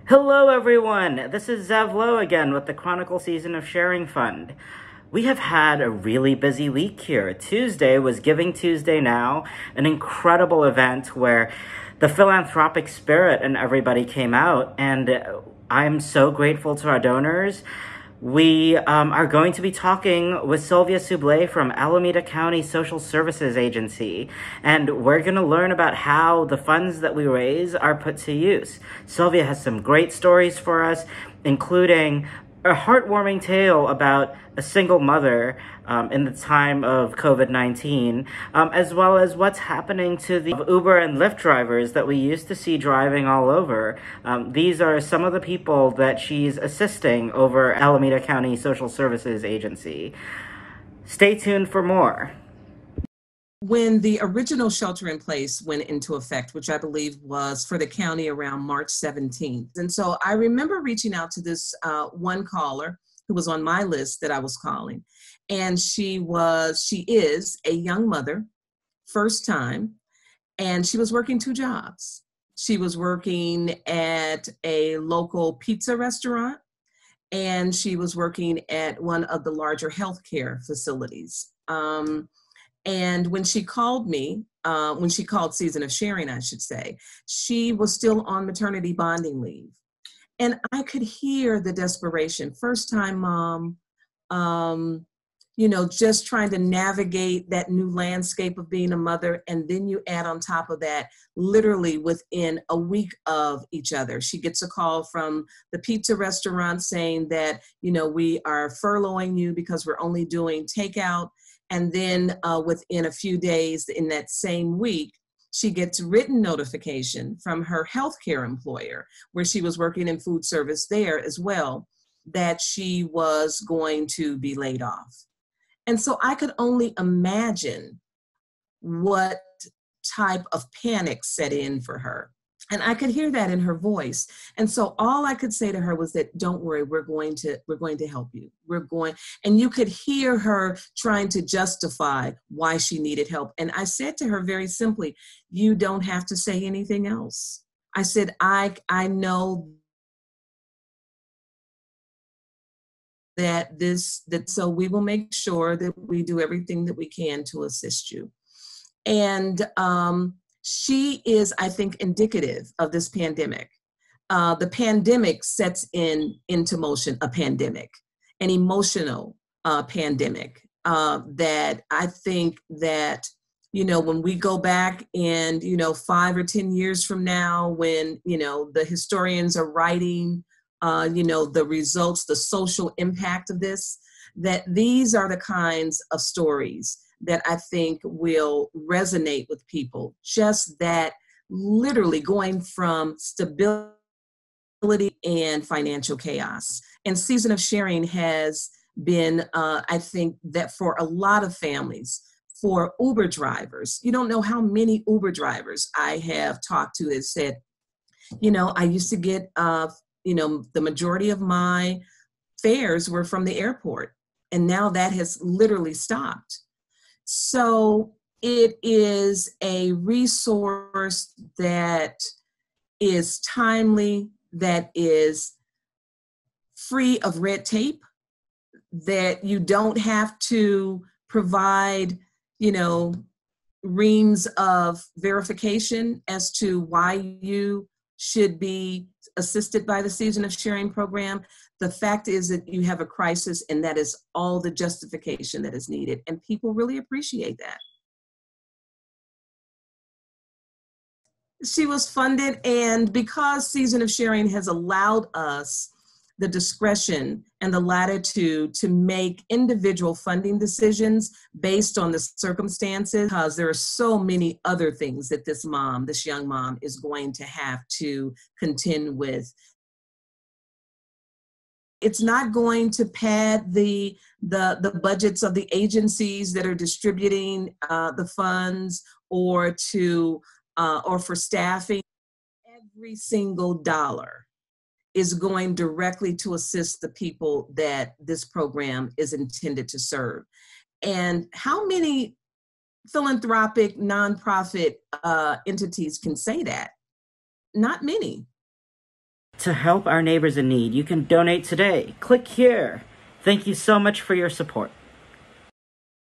Hello, everyone. This is Lowe again with the Chronicle Season of Sharing Fund. We have had a really busy week here. Tuesday was Giving Tuesday now, an incredible event where the philanthropic spirit and everybody came out, and I'm so grateful to our donors. We are going to be talking with Sylvia Soublet from Alameda County Social Services Agency, and we're going to learn about how the funds that we raise are put to use. Sylvia has some great stories for us, including a heartwarming tale about a single mother in the time of COVID-19, as well as what's happening to the Uber and Lyft drivers that we used to see driving all over. These are some of the people that she's assisting over Alameda County Social Services Agency. Stay tuned for more. When the original shelter in place went into effect, which I believe was for the county around March 17th. And so I remember reaching out to this one caller who was on my list that I was calling. And she is a young mother, first time, and she was working two jobs. She was working at a local pizza restaurant, and she was working at one of the larger healthcare facilities. And when she called me, when she called Season of Sharing, I should say, she was still on maternity bonding leave. And I could hear the desperation. First time mom, just trying to navigate that new landscape of being a mother. And then you add on top of that, literally within a week of each other, she gets a call from the pizza restaurant saying that, we are furloughing you because we're only doing takeout. And then within a few days in that same week, she gets written notification from her healthcare employer, where she was working in food service there as well, that she was going to be laid off. And so I could only imagine what type of panic set in for her. And I could hear that in her voice. And so all I could say to her was that, don't worry, we're going to help you. And you could hear her trying to justify why she needed help. And I said to her very simply, you don't have to say anything else. I said, I know so we will make sure that we do everything that we can to assist you. And, she is, I think, indicative of this pandemic. The pandemic sets into motion a pandemic, an emotional pandemic that I think that, when we go back and, 5 or 10 years from now, when, the historians are writing, the results, the social impact of this, that these are the kinds of stories that I think will resonate with people. Just that literally going from stability and financial chaos. And Season of Sharing has been, I think that for a lot of families, for Uber drivers, you don't know how many Uber drivers I have talked to that said, I used to get, the majority of my fares were from the airport. And now that has literally stopped. So it is a resource that is timely, that is free of red tape, that you don't have to provide, reams of verification as to why you should be assisted by the Season of Sharing program. The fact is that you have a crisis, and that is all the justification that is needed. And people really appreciate that. She was funded, and because Season of Sharing has allowed us the discretion and the latitude to make individual funding decisions based on the circumstances, because there are so many other things that this young mom is going to have to contend with. It's not going to pad the budgets of the agencies that are distributing the funds or for staffing. Every single dollar is going directly to assist the people that this program is intended to serve. And how many philanthropic nonprofit entities can say that? Not many. to help our neighbors in need. You can donate today. Click here. Thank you so much for your support.